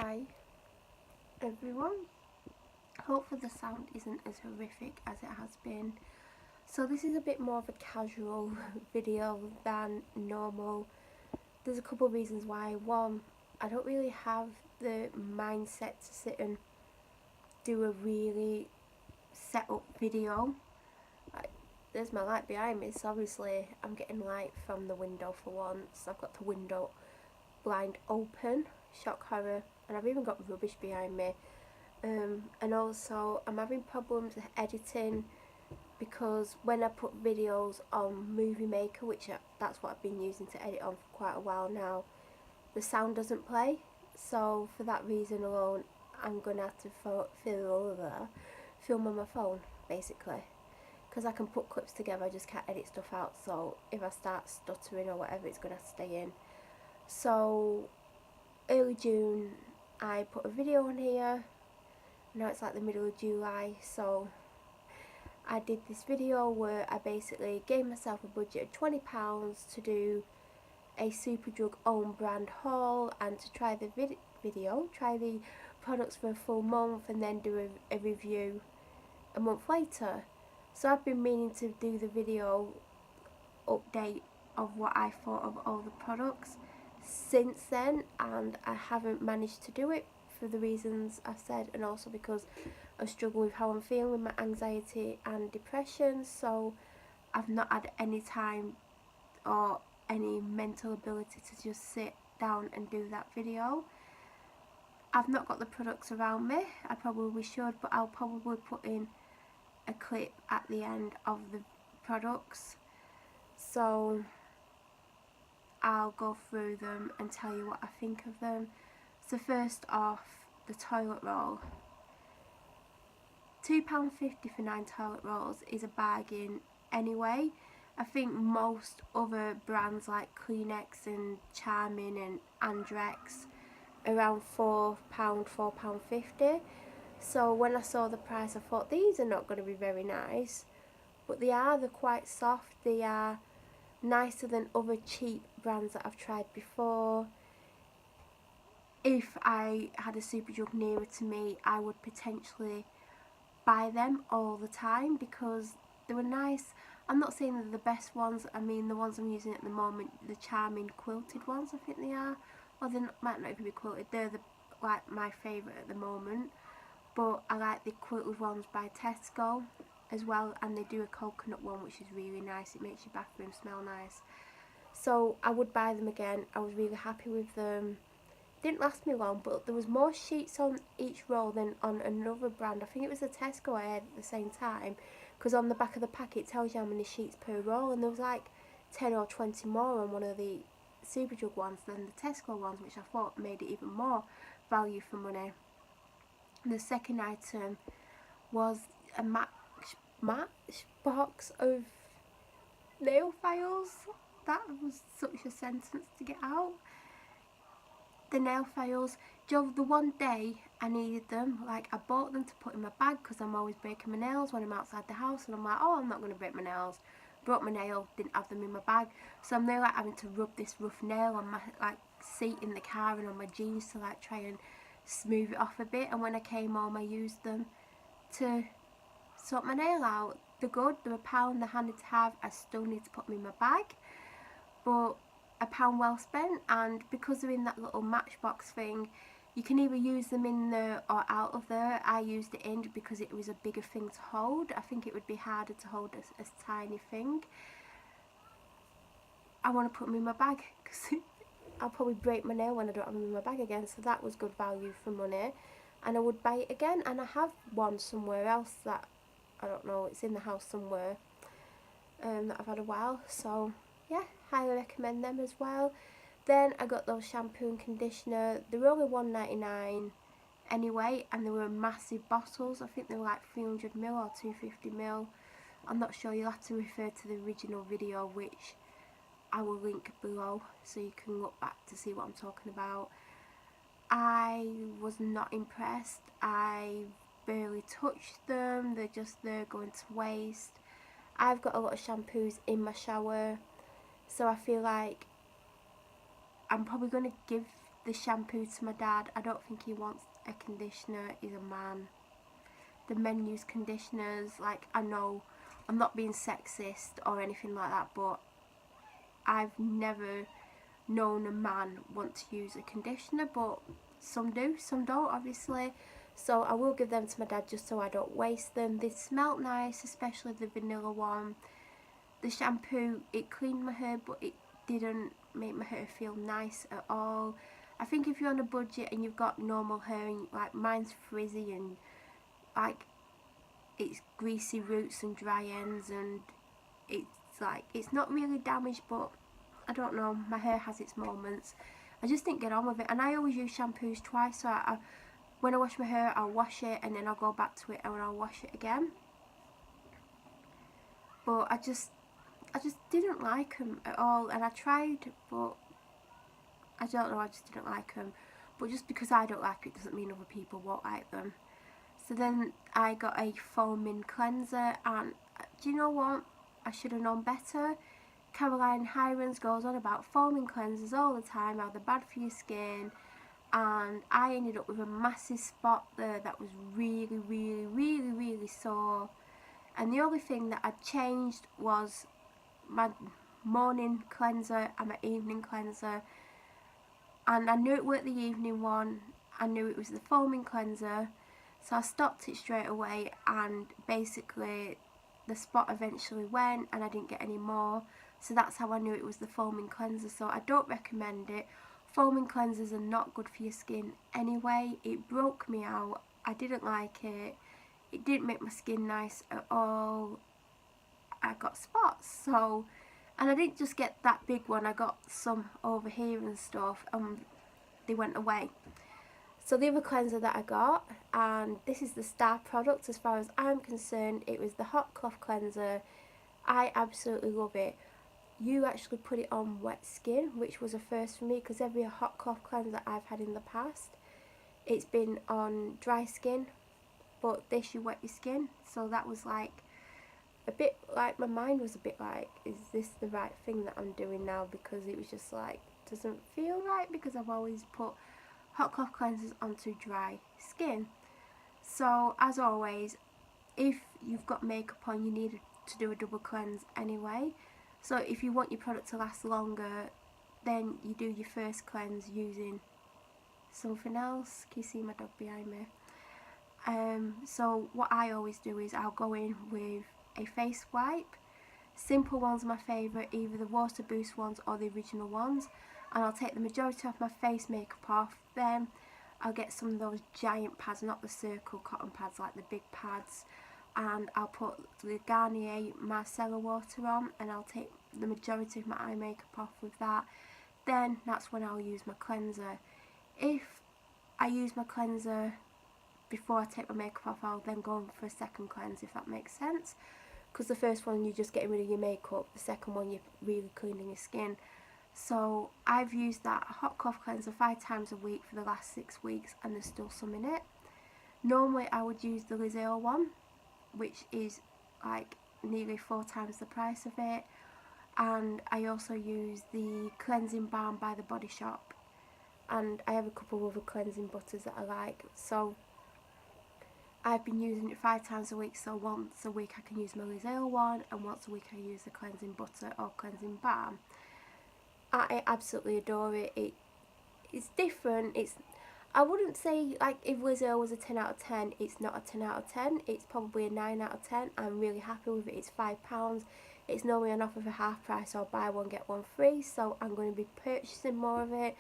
Hi everyone, hopefully the sound isn't as horrific as it has been. So this is a bit more of a casual video than normal. There's a couple of reasons why. One, I don't really have the mindset to sit and do a really set up video. There's my light behind me, so obviously I'm getting light from the window for once. I've got the window blind open, shock horror, and I've even got rubbish behind me. And also I'm having problems with editing because when I put videos on Movie Maker, that's what I've been using to edit on for quite a while now, the sound doesn't play. So for that reason alone, I'm gonna have to film on my phone basically, because I can put clips together, I just can't edit stuff out. So if I start stuttering or whatever, it's gonna have to stay in. So early June I put a video on here. Now it's like the middle of July, so I did this video where I basically gave myself a budget of £20 to do a Superdrug Own Brand Haul and to try the try the products for a full month and then do a review a month later. So I've been meaning to do the video update of what I thought of all the products since then, and I haven't managed to do it for the reasons I said, and also because I'm struggling with how I'm feeling with my anxiety and depression. So I've not had any time or any mental ability to just sit down and do that video. I've not got the products around me. I probably should, but I'll probably put in a clip at the end of the products, so I'll go through them and tell you what I think of them. So first off, the toilet roll. £2.50 for 9 toilet rolls is a bargain anyway. I think most other brands like Kleenex and Charmin and Andrex around £4, £4.50. So when I saw the price I thought these are not going to be very nice, but they're quite soft. They are nicer than other cheap brands that I've tried before. If I had a Superdrug nearer to me, I would potentially buy them all the time because they were nice. I'm not saying they're the best ones. I mean, the ones I'm using at the moment, the Charmin quilted ones, I think they are. Or they might not even be quilted. They're like my favourite at the moment. But I like the quilted ones by Tesco as well, and they do a coconut one which is really nice. It makes your bathroom smell nice. So I would buy them again. I was really happy with them. Didn't last me long, but there was more sheets on each roll than on another brand. I think it was a Tesco I had at the same time, because on the back of the packet it tells you how many sheets per roll, and there was like 10 or 20 more on one of the Superdrug ones than the Tesco ones, which I thought made it even more value for money. The second item was a matchbox of nail files. That was such a sentence to get out. The nail files, Joe, the one day I needed them, like I bought them to put in my bag because I'm always breaking my nails when I'm outside the house, and I'm like, oh, I'm not going to break my nails. Broke my nail, didn't have them in my bag, so I'm there like having to rub this rough nail on my like seat in the car and on my jeans to like try and smooth it off a bit. And when I came home, I used them to sort my nail out. They're good, they're £1, they're handy to have. I still need to put them in my bag, but £1 well spent. And because they're in that little matchbox thing, you can either use them in there or out of there. I used it in because it was a bigger thing to hold. I think it would be harder to hold a tiny thing. I want to put them in my bag because I'll probably break my nail when I don't have them in my bag again. So that was good value for money, and I would buy it again. And I have one somewhere else that I don't know, it's in the house somewhere, that I've had a while. So yeah, highly recommend them as well. Then I got those shampoo and conditioner. They were only £1.99 anyway, and they were massive bottles. I think they were like 300ml or 250ml. I'm not sure, you'll have to refer to the original video, which I will link below so you can look back to see what I'm talking about. I was not impressed. I barely touched them. They're just there going to waste. I've got a lot of shampoos in my shower, so I feel like I'm probably going to give the shampoo to my dad. I don't think he wants a conditioner. He's a man. The men use conditioners. Like, I know I'm not being sexist or anything like that, but I've never known a man want to use a conditioner, but some do, some don't, obviously. So I will give them to my dad just so I don't waste them. They smelt nice, especially the vanilla one. The shampoo, it cleaned my hair, but it didn't make my hair feel nice at all. I think if you're on a budget and you've got normal hair, and like mine's frizzy and like it's greasy roots and dry ends, and it's like, it's not really damaged, but I don't know, my hair has its moments. I just didn't get on with it, and I always use shampoos twice, so when I wash my hair, I'll wash it and then I'll go back to it and I'll wash it again. But I just didn't like them at all, and I tried, but I don't know, I just didn't like them. But just because I don't like it doesn't mean other people won't like them. So then I got a foaming cleanser, and do you know what? I should have known better. Caroline Hirons goes on about foaming cleansers all the time, how they're bad for your skin, and I ended up with a massive spot there that was really, really, really, really sore. And the only thing that I changed was my morning cleanser and my evening cleanser, and I knew it weren't the evening one, I knew it was the foaming cleanser, so I stopped it straight away, and basically the spot eventually went and I didn't get any more. So that's how I knew it was the foaming cleanser. So I don't recommend it. Foaming cleansers are not good for your skin anyway. It broke me out. I didn't like it. It didn't make my skin nice at all. I got spots. So, and I didn't just get that big one. I got some over here and stuff, and they went away. So the other cleanser that I got, and this is the star product as far as I'm concerned, it was the hot cloth cleanser. I absolutely love it. You actually put it on wet skin, which was a first for me, because every hot cloth cleanser I've had in the past, it's been on dry skin, but this you wet your skin. So that was like a bit like, my mind was a bit like, is this the right thing that I'm doing now? Because it was just like, doesn't feel right, because I've always put hot cloth cleansers onto dry skin. So as always, if you've got makeup on, you need to do a double cleanse anyway. So if you want your product to last longer, then you do your first cleanse using something else. Can you see my dog behind me? So what I always do is I'll go in with a face wipe. Simple ones are my favourite, either the water boost ones or the original ones, and I'll take the majority of my face makeup off. Then I'll get some of those giant pads, not the circle cotton pads, like the big pads, and I'll put the Garnier micellar water on, and I'll take the majority of my eye makeup off with that. Then that's when I'll use my cleanser. If I use my cleanser before I take my makeup off, I'll then go for a second cleanse, if that makes sense. Because the first one you're just getting rid of your makeup, the second one you're really cleaning your skin. So I've used that hot cloth cleanser 5 times a week for the last 6 weeks, and there's still some in it. Normally I would use the Liseo one, which is like nearly 4 times the price of it, and I also use the cleansing balm by the Body Shop, and I have a couple of other cleansing butters that I like. So I've been using it 5 times a week, so once a week I can use my Liseo one, and once a week I use the cleansing butter or cleansing balm. I absolutely adore it. It's different. I wouldn't say, like, if Liseo was a 10 out of 10, it's not a 10 out of 10. It's probably a 9 out of 10. I'm really happy with it. It's £5. It's normally on offer for half price or buy one get one free, so I'm going to be purchasing more of it.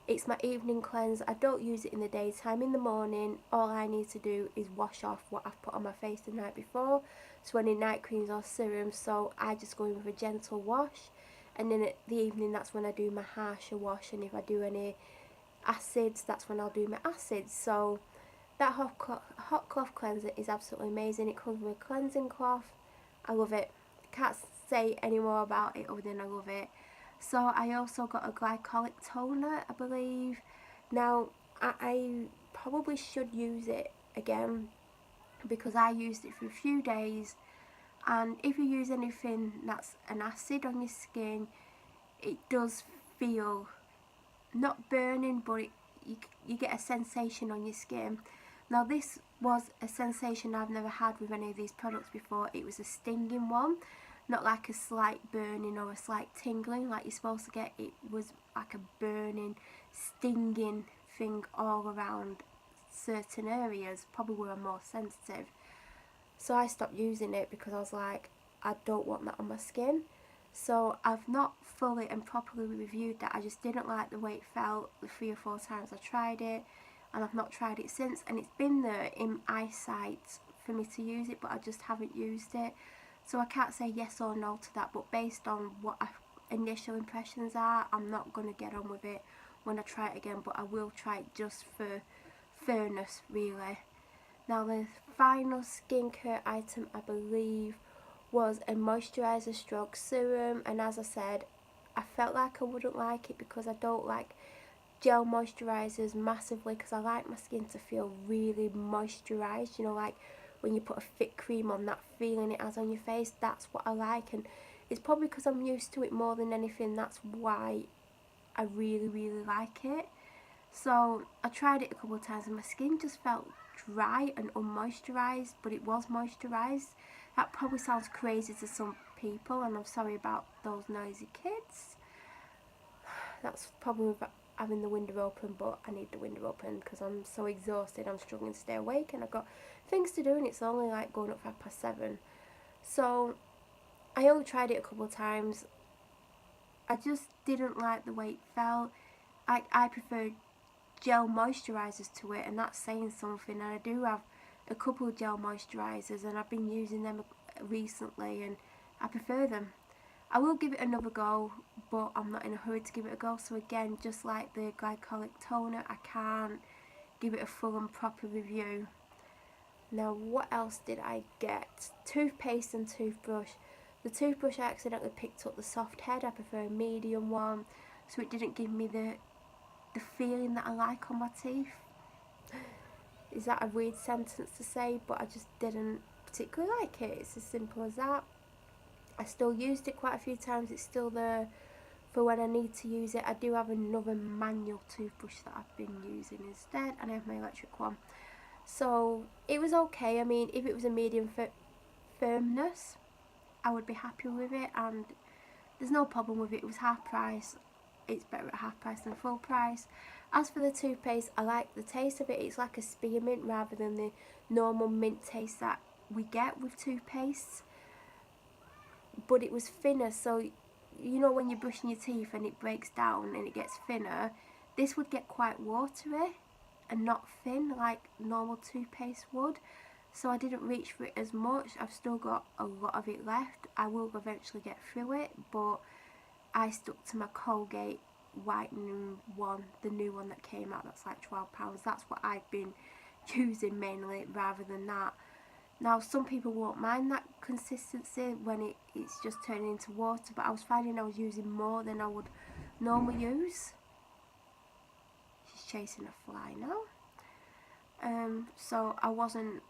It's my evening cleanse. I don't use it in the daytime. In the morning, all I need to do is wash off what I've put on my face the night before, so any night creams or serums, so I just go in with a gentle wash. And then at the evening, that's when I do my harsher wash, and if I do any acids, that's when I'll do my acids. So that hot cloth cleanser is absolutely amazing. It comes with a cleansing cloth. I love it. Can't say any more about it other than I love it. So I also got a glycolic toner, I believe. Now I probably should use it again, because I used it for a few days, and if you use anything that's an acid on your skin, it does feel not burning, but you get a sensation on your skin. Now this was a sensation I've never had with any of these products before. It was a stinging one, not like a slight burning or a slight tingling like you're supposed to get. It was like a burning, stinging thing all around certain areas, probably where I'm more sensitive. So I stopped using it because I was like, I don't want that on my skin. So I've not fully and properly reviewed that. I just didn't like the way it felt the 3 or 4 times I tried it, and I've not tried it since. And it's been there in eyesight for me to use it, but I just haven't used it. So I can't say yes or no to that, but based on what my initial impressions are, I'm not going to get on with it when I try it again, but I will try it just for fairness, really. Now the final skincare item, I believe, was a moisturiser stroke serum, and as I said, I felt like I wouldn't like it because I don't like gel moisturisers massively, because I like my skin to feel really moisturised, you know, like when you put a thick cream on, that feeling it has on your face, that's what I like. And it's probably because I'm used to it more than anything, that's why I really like it. So I tried it a couple of times and my skin just felt dry and unmoisturised, but it was moisturised. That probably sounds crazy to some people, and I'm sorry about those noisy kids. That's probably having the window open, but I need the window open because I'm so exhausted. I'm struggling to stay awake and I've got things to do, and it's only like going up 7:05. So I only tried it a couple of times. I just didn't like the way it felt. I prefer gel moisturisers to it, and that's saying something. And I do have a couple of gel moisturisers and I've been using them recently and I prefer them. I will give it another go, but I'm not in a hurry to give it a go. So again, just like the glycolic toner, I can't give it a full and proper review. Now what else did I get? Toothpaste and toothbrush. The toothbrush, I accidentally picked up the soft head. I prefer a medium one, so it didn't give me the feeling that I like on my teeth. Is that a weird sentence to say? But I just didn't particularly like it. It's as simple as that. I still used it quite a few times. It's still there for when I need to use it. I do have another manual toothbrush that I've been using instead, and I have my electric one. So it was okay. I mean, if it was a medium firmness, I would be happy with it, and there's no problem with it. It was half price. It's better at half price than full price. As for the toothpaste, I like the taste of it. It's like a spearmint rather than the normal mint taste that we get with toothpaste. But it was thinner, so you know when you're brushing your teeth and it breaks down and it gets thinner, this would get quite watery and not thin like normal toothpaste would. So I didn't reach for it as much. I've still got a lot of it left. I will eventually get through it, but I stuck to my Colgate whitening one, the new one that came out, that's like £12. That's what I've been using mainly rather than that. Now some people won't mind that consistency when it's just turning into water, but I was finding I was using more than I would normally use. She's chasing a fly now. So I wasn't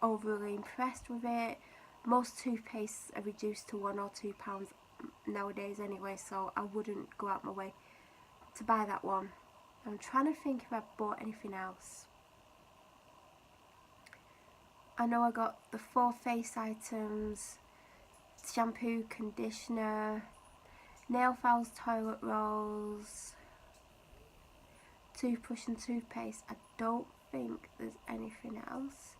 overly impressed with it. Most toothpastes are reduced to £1 or £2 nowadays anyway, so I wouldn't go out my way to buy that one. I'm trying to think if I bought anything else. I know I got the 4 face items, shampoo, conditioner, nail files, toilet rolls, toothbrush and toothpaste. I don't think there's anything else.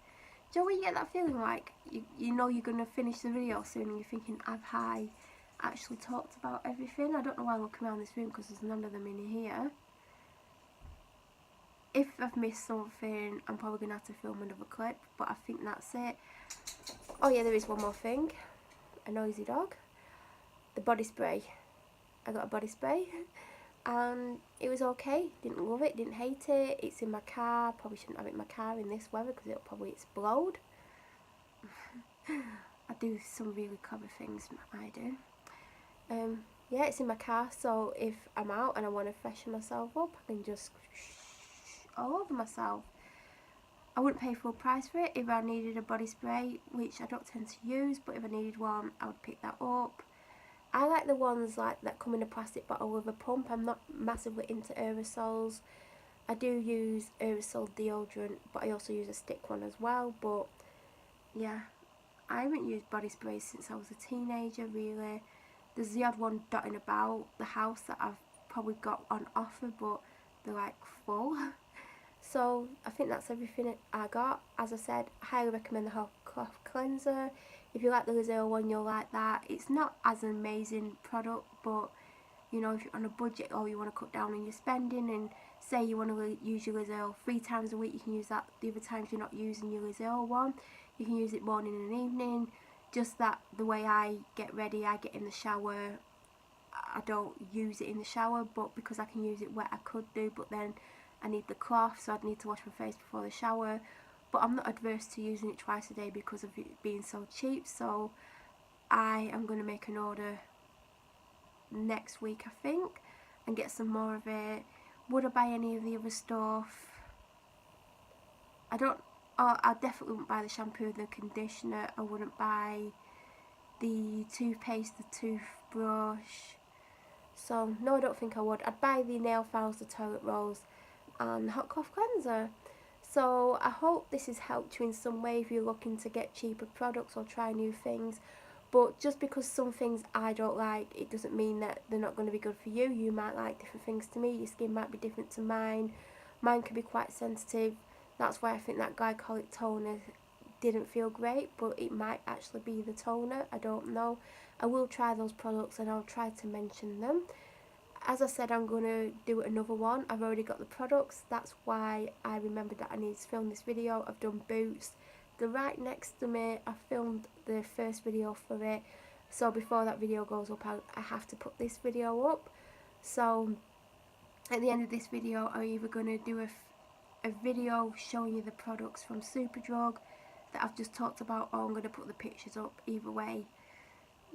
Do you know when you get that feeling like you know you're going to finish the video soon and you're thinking, have I actually talked about everything? I don't know why I'm looking around this room because there's none of them in here. If I've missed something, I'm probably going to have to film another clip, but I think that's it. Oh yeah, there is one more thing. A noisy dog. The body spray. I got a body spray and it was okay. Didn't love it, didn't hate it. It's in my car. Probably shouldn't have it in my car in this weather because it'll probably explode. I do some really clever things, I do. Yeah, it's in my car, so if I'm out and I want to freshen myself up, I can just all over myself. I wouldn't pay full price for it. If I needed a body spray, which I don't tend to use, but if I needed one, I would pick that up. I like the ones like that come in a plastic bottle with a pump. I'm not massively into aerosols. I do use aerosol deodorant, but I also use a stick one as well. But yeah, I haven't used body spray since I was a teenager really. There's the odd one dotting about the house that I've probably got on offer, but they're like full. So I think that's everything I got. As I said, I highly recommend the hot cloth cleanser. If you like the Lizelle one, you'll like that. It's not as an amazing product, but you know, if you're on a budget or you want to cut down on your spending, and say you want to use your Lizelle 3 times a week, you can use that. The other times you're not using your Lizelle one, you can use it morning and evening. Just that the way I get ready, I get in the shower. I don't use it in the shower, but because I can use it wet, I could do, but then I need the cloth, so I'd need to wash my face before the shower. But I'm not adverse to using it twice a day because of it being so cheap, so I am going to make an order next week, I think, and get some more of it. Would I buy any of the other stuff? I definitely wouldn't buy the shampoo, the conditioner. I wouldn't buy the toothpaste, the toothbrush. So no, I don't think I would. I'd buy the nail files, the toilet rolls, and the hot cloth cleanser. So I hope this has helped you in some way if you're looking to get cheaper products or try new things. But just because some things I don't like, it doesn't mean that they're not going to be good for you. You might like different things to me. Your skin might be different to mine. Mine can be quite sensitive. That's why I think that glycolic toner didn't feel great, but it might actually be the toner. I don't know. I will try those products and I'll try to mention them. As I said, I'm going to do another one. I've already got the products. That's why I remembered that I need to film this video. I've done boots. They're right next to me. I filmed the first video for it. So before that video goes up, I have to put this video up. So at the end of this video, I'm either going to do a video showing you the products from Superdrug that I've just talked about, or I'm going to put the pictures up. Either way,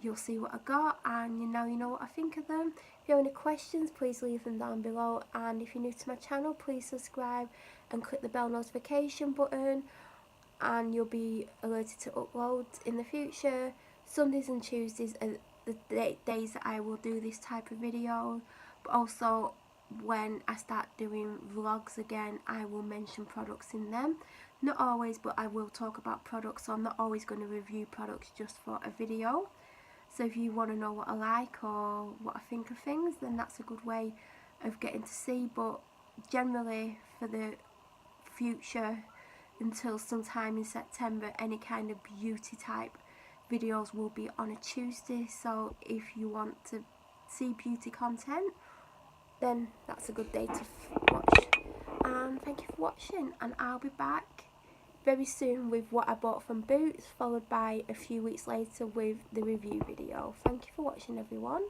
you'll see what I got, and you know what I think of them. If you have any questions, please leave them down below, and if you're new to my channel, please subscribe and click the bell notification button, and you'll be alerted to uploads in the future. Sundays and Tuesdays are the days that I will do this type of video, but also when I start doing vlogs again, I will mention products in them. Not always, but I will talk about products, so I'm not always going to review products just for a video. So if you want to know what I like or what I think of things, then that's a good way of getting to see. But generally for the future, until sometime in September, any kind of beauty type videos will be on a Tuesday. So if you want to see beauty content, then that's a good day to watch. And thank you for watching, and I'll be back very soon with what I bought from Boots, followed by a few weeks later with the review video. Thank you for watching, everyone.